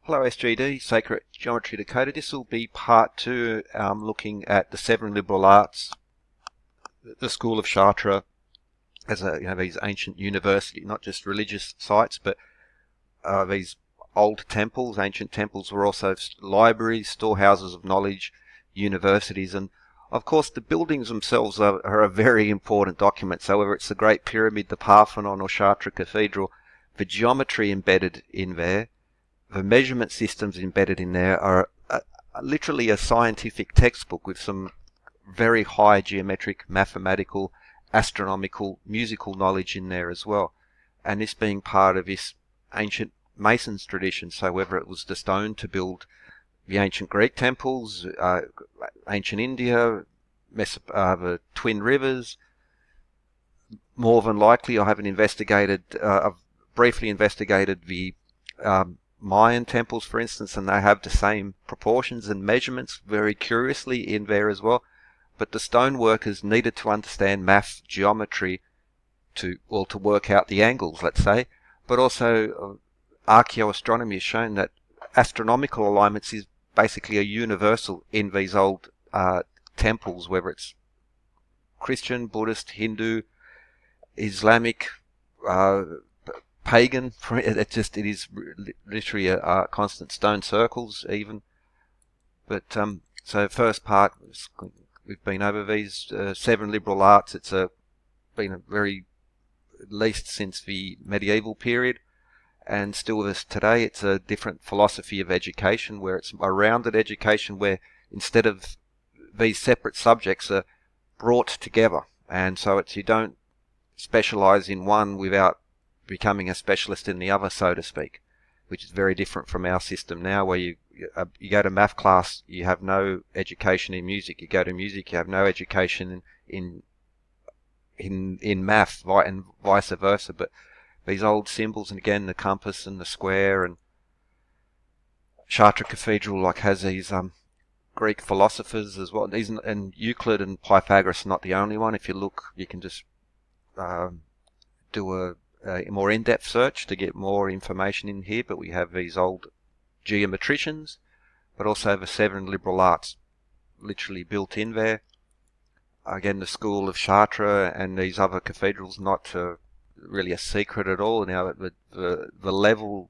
Hello SGD, Sacred Geometry Decoded. This will be part 2, looking at the 7 liberal arts, the school of Chartres as these ancient university, not just religious sites, but these old temples. Ancient temples were also libraries, storehouses of knowledge, universities, and of course the buildings themselves are a very important document. So whether it's the Great Pyramid, the Parthenon, or Chartres Cathedral, the geometry embedded in there, the measurement systems embedded in there are literally a scientific textbook with some very high geometric, mathematical, astronomical, musical knowledge in there as well. And this being part of this ancient Masons tradition, so whether it was the stone to build the ancient Greek temples, ancient India, the Twin Rivers, more than likely I haven't investigated, I've briefly investigated the Mayan temples, for instance, and they have the same proportions and measurements very curiously in there as well. But the stoneworkers needed to understand math, geometry to work out the angles, let's say. But also archaeoastronomy has shown that astronomical alignments is basically a universal in these old temples, whether it's Christian, Buddhist, Hindu, Islamic, pagan. It is literally a constant stone circles even. But so first part, we've been over these 7 liberal arts. It's been a very, at least since the medieval period, and still with us today. It's a different philosophy of education, where it's a rounded education where instead of these separate subjects are brought together, and so you don't specialize in one without becoming a specialist in the other, so to speak, which is very different from our system now, where you go to math class, you have no education in music. You go to music, you have no education in math, and vice versa. But these old symbols, and again the compass and the square, and Chartres Cathedral has these Greek philosophers as well. And Euclid and Pythagoras are not the only one. If you look, you can just do a more in-depth search to get more information in here, but we have these old geometricians, but also the 7 liberal arts literally built in there. Again, the school of Chartres and these other cathedrals, not really a secret at all. Now, the level,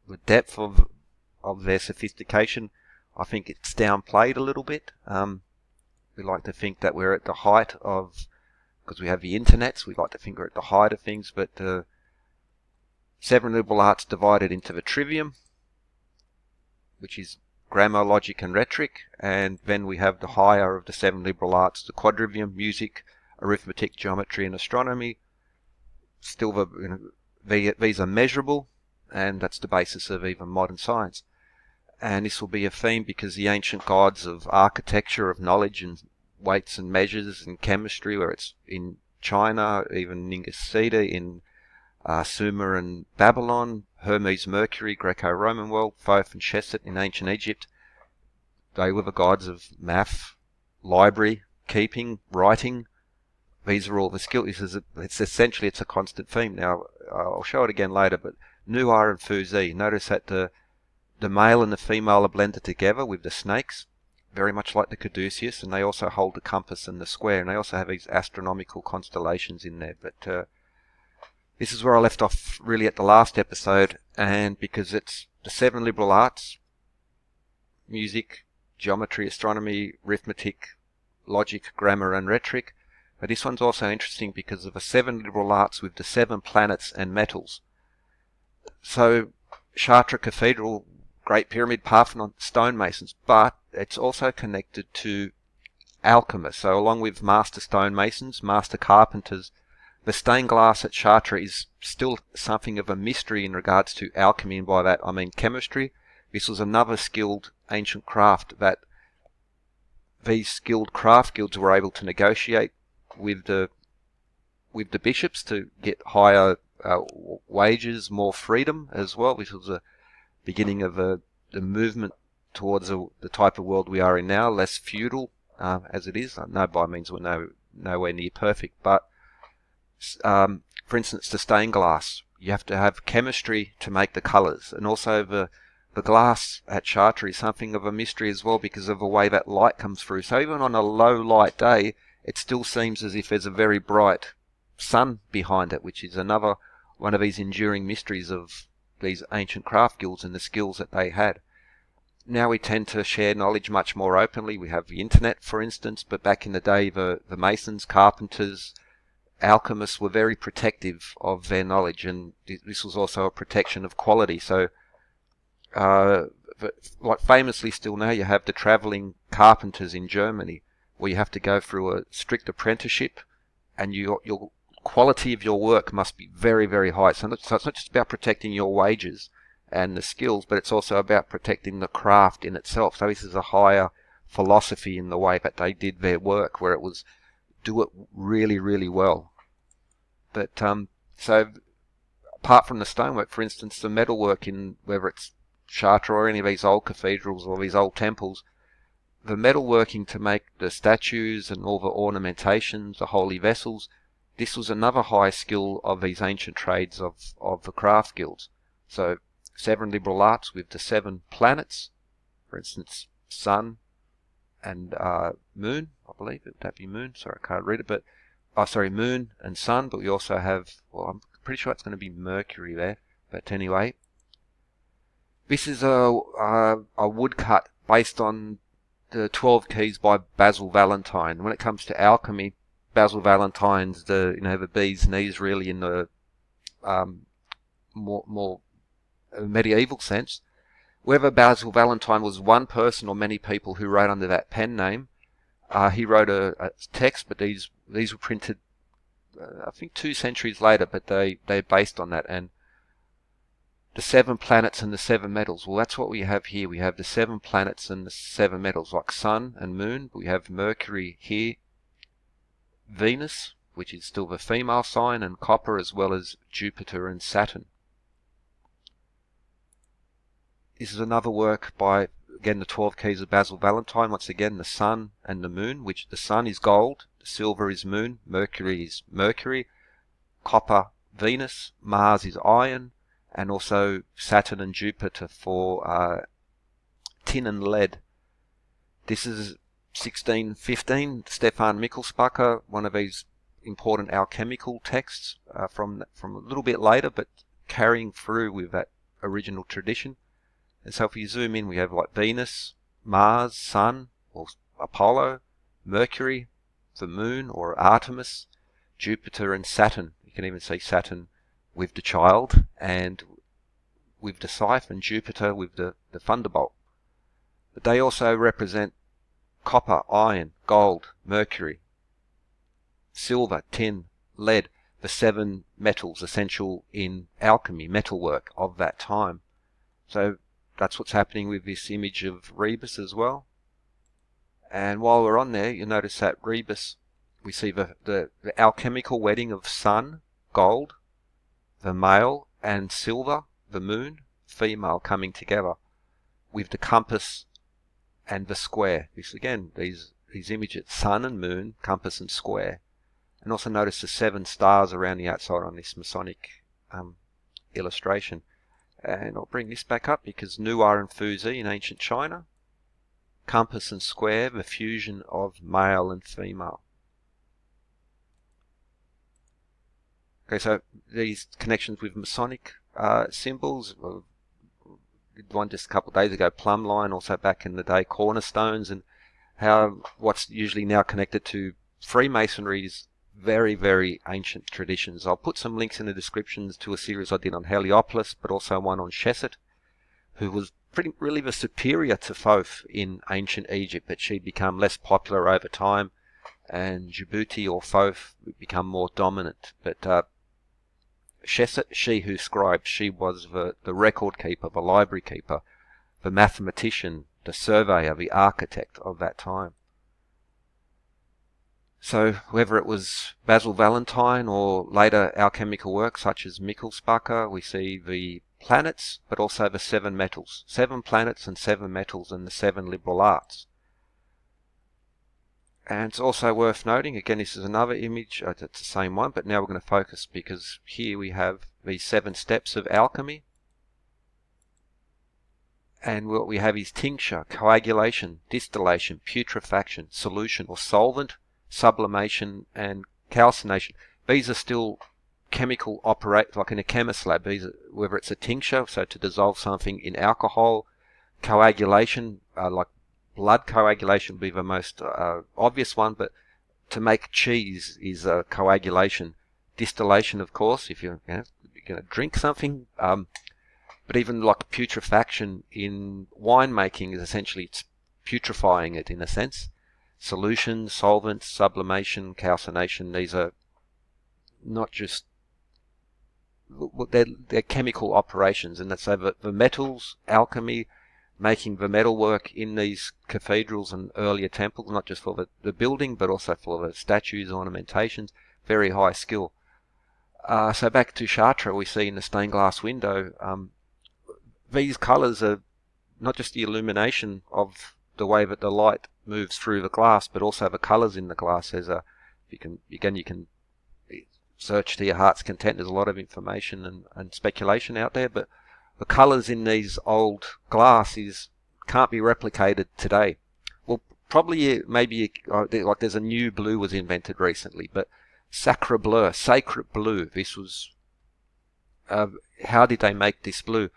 the depth of their sophistication, I think it's downplayed a little bit. We like to think that we're at the height of, because we have the internets, we like to think we're at the height of things, but 7 liberal arts divided into the trivium, which is grammar, logic, and rhetoric, and then we have the higher of the 7 liberal arts, the quadrivium, music, arithmetic, geometry, and astronomy. Still, these are measurable, and that's the basis of even modern science. And this will be a theme because the ancient gods of architecture, of knowledge, and weights and measures, and chemistry, where it's in China, even Ningasida, in Sumer and Babylon, Hermes, Mercury, Greco-Roman world, Thoth and Shesset in ancient Egypt. They were the gods of math, library, keeping, writing. These are all the skills. It's essentially a constant theme. Now, I'll show it again later, but Nuar and Fuzi, notice that the male and the female are blended together with the snakes, very much like the caduceus, and they also hold the compass and the square, and they also have these astronomical constellations in there. But this is where I left off really at the last episode, and because it's the 7 liberal arts, music, geometry, astronomy, arithmetic, logic, grammar, and rhetoric. But this one's also interesting because of the 7 liberal arts with the 7 planets and metals. So Chartres Cathedral, Great Pyramid, Parthenon, stonemasons, but it's also connected to alchemists. So along with master stonemasons, master carpenters, the stained glass at Chartres is still something of a mystery in regards to alchemy, and by that I mean chemistry. This was another skilled ancient craft that these skilled craft guilds were able to negotiate with the bishops to get higher wages, more freedom as well. This was the beginning of the movement towards the type of world we are in now, less feudal as it is. No, by means we're nowhere near perfect, but for instance, the stained glass, you have to have chemistry to make the colours, and also the glass at Chartres is something of a mystery as well because of the way that light comes through. So even on a low light day, it still seems as if there's a very bright sun behind it, which is another one of these enduring mysteries of these ancient craft guilds and the skills that they had. Now we tend to share knowledge much more openly. We have the internet, for instance, but back in the day, the masons, carpenters, alchemists were very protective of their knowledge, and this was also a protection of quality. So, like famously still now, you have the traveling carpenters in Germany, where you have to go through a strict apprenticeship, and your quality of your work must be very, very high. So it's not just about protecting your wages and the skills, but it's also about protecting the craft in itself. So this is a higher philosophy in the way that they did their work, where it was do it really, really well. But so apart from the stonework, for instance, the metalwork in whether it's Chartres or any of these old cathedrals or these old temples, the metalworking to make the statues and all the ornamentations, the holy vessels, this was another high skill of these ancient trades of the craft guilds. So 7 liberal arts with the 7 planets, for instance, sun and moon, I believe it would that be moon, sorry I can't read it, but moon and sun, but we also have, well, I'm pretty sure it's going to be Mercury there, but anyway, this is a woodcut based on the 12 Keys by Basil Valentine. When it comes to alchemy, Basil Valentine's the bee's knees really in the more medieval sense. Whether Basil Valentine was one person or many people who wrote under that pen name, he wrote a text, but these were printed, I think 2 centuries later, but they're based on that. And the 7 planets and the 7 metals, well, that's what we have here. We have the 7 planets and the 7 metals, like sun and moon. We have Mercury here, Venus, which is still the female sign, and copper, as well as Jupiter and Saturn. This is another work by, again, the 12 Keys of Basil Valentine. Once again, the sun and the moon, which the sun is gold, the silver is moon, Mercury is Mercury, copper, Venus, Mars is iron, and also Saturn and Jupiter for tin and lead. This is 1615, Stefan Mikkelspacher, one of these important alchemical texts from a little bit later, but carrying through with that original tradition. And so if we zoom in, we have like Venus, Mars, Sun, or Apollo, Mercury, the Moon, or Artemis, Jupiter, and Saturn. You can even see Saturn with the child, and with the scythe, and Jupiter with the thunderbolt. But they also represent copper, iron, gold, mercury, silver, tin, lead, the 7 metals essential in alchemy, metalwork of that time. So that's what's happening with this image of Rebus as well. And while we're on there, you'll notice that Rebus, we see the alchemical wedding of sun, gold, the male, and silver, the moon, female, coming together with the compass and the square. This again, these images, sun and moon, compass and square. And also notice the 7 stars around the outside on this Masonic illustration. And I'll bring this back up because Nuar and Fuzi in ancient China, compass and square, the fusion of male and female. Okay, so these connections with Masonic symbols, one just a couple of days ago, Plumb line, also back in the day, cornerstones, and how what's usually now connected to Freemasonry is very, very ancient traditions. I'll put some links in the descriptions to a series I did on Heliopolis, but also one on Shesset, who was really the superior to Thoth in ancient Egypt, but she'd become less popular over time, and Djibouti or Thoth would become more dominant. But Shesset, she who scribed, she was the record keeper, the library keeper, the mathematician, the surveyor, the architect of that time. So whether it was Basil Valentine or later alchemical works such as Mikkelspacher, we see the planets, but also the 7 metals. 7 planets and 7 metals and the 7 liberal arts. And it's also worth noting, again, this is another image, it's the same one, but now we're going to focus because here we have these 7 steps of alchemy. And what we have is tincture, coagulation, distillation, putrefaction, solution or solvent, sublimation, and calcination. These are still chemical operate, like in a chemist lab, whether it's a tincture, so to dissolve something in alcohol, coagulation, like blood coagulation would be the most obvious one, but to make cheese is coagulation. Distillation, of course, if you're going to drink something, but even like putrefaction in winemaking is essentially it's putrefying it in a sense. Solution, solvents, sublimation, calcination, these are not just, they're chemical operations, and that's over the metals, alchemy, making the metalwork in these cathedrals and earlier temples, not just for the building, but also for the statues, ornamentations, very high skill. So back to Chartres, we see in the stained glass window, these colours are not just the illumination of the way that the light moves through the glass, but also the colours in the glass. You can search to your heart's content. There's a lot of information and speculation out there, but the colours in these old glass can't be replicated today. Well, probably maybe like there's a new blue was invented recently, but sacre bleu, sacred blue. This was how did they make this blue?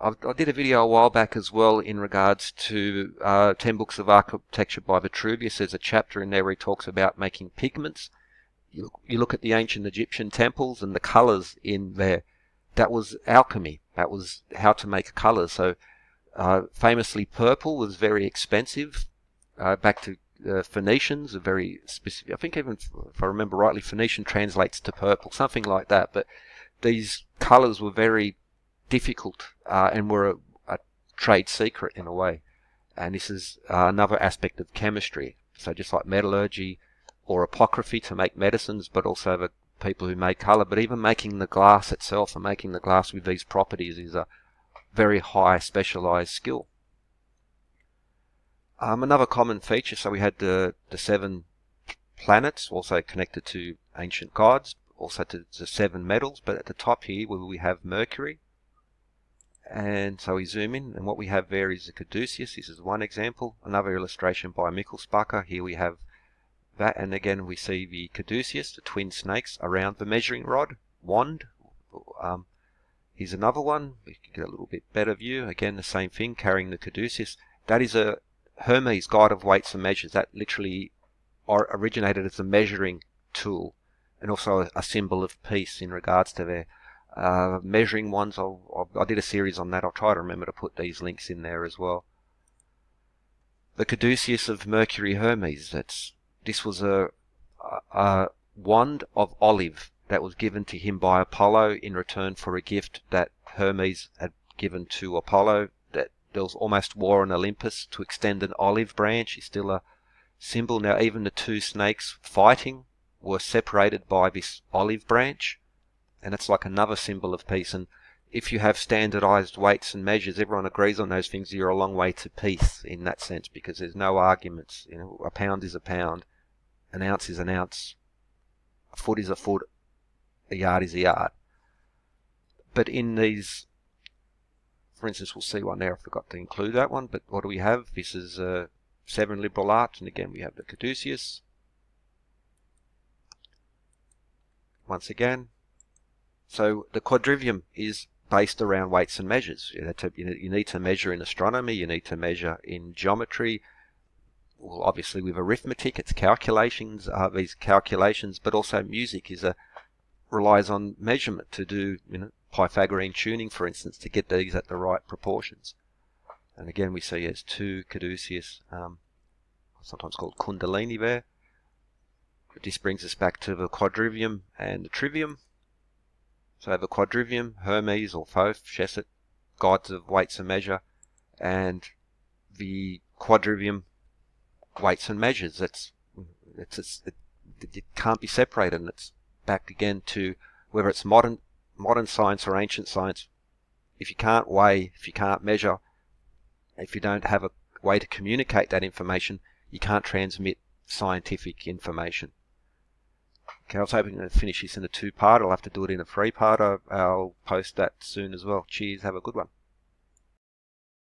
I did a video a while back as well in regards to 10 Books of Architecture by Vitruvius. There's a chapter in there where he talks about making pigments. You look at the ancient Egyptian temples and the colours in there. That was alchemy. That was how to make colours. So famously purple was very expensive. Back to Phoenicians, are very specific. I think even if I remember rightly, Phoenician translates to purple, something like that. But these colours were very difficult and were a trade secret in a way. And this is another aspect of chemistry. So just like metallurgy or apocryphy to make medicines, but also the people who make colour, but even making the glass itself and making the glass with these properties is a very high specialised skill. Another common feature, so we had the 7 planets, also connected to ancient gods, also to the 7 metals, but at the top here we have Mercury. And so we zoom in, and what we have there is the caduceus. This is one example. Another illustration by Mikkelspacher. Here we have that, and again we see the caduceus, the twin snakes around the measuring rod, wand. Here's another one. We can get a little bit better view. Again, the same thing, carrying the caduceus. That is a Hermes, god of weights and measures. That literally originated as a measuring tool, and also a symbol of peace in regards to their measuring wands. I did a series on that. I'll try to remember to put these links in there as well. The caduceus of Mercury Hermes. This was a wand of olive that was given to him by Apollo in return for a gift that Hermes had given to Apollo. That there was almost war on Olympus to extend an olive branch. Is still a symbol. Now even the 2 snakes fighting were separated by this olive branch, and it's like another symbol of peace. And if you have standardized weights and measures, everyone agrees on those things, you're a long way to peace in that sense, because there's no arguments. A pound is a pound, an ounce is an ounce, a foot is a foot, a yard is a yard. But in these, for instance, we'll see one there, I forgot to include that one, but what do we have? This is 7 liberal arts, and again we have the caduceus. Once again, so the quadrivium is based around weights and measures. You need to measure in astronomy, you need to measure in geometry. Well, obviously with arithmetic, it's calculations, these calculations, but also music relies on measurement to do, Pythagorean tuning, for instance, to get these at the right proportions. And again, we see as 2 caduceus, sometimes called kundalini there. This brings us back to the quadrivium and the trivium. So the quadrivium, Hermes or Thoth, Shesset, gods of weights and measure, and the quadrivium, weights and measures. It can't be separated, and it's back again to whether it's modern science or ancient science. If you can't weigh, if you can't measure, if you don't have a way to communicate that information, you can't transmit scientific information. Okay, I was hoping to finish this in a 2-part. I'll have to do it in a 3-part. I'll post that soon as well. Cheers, have a good one.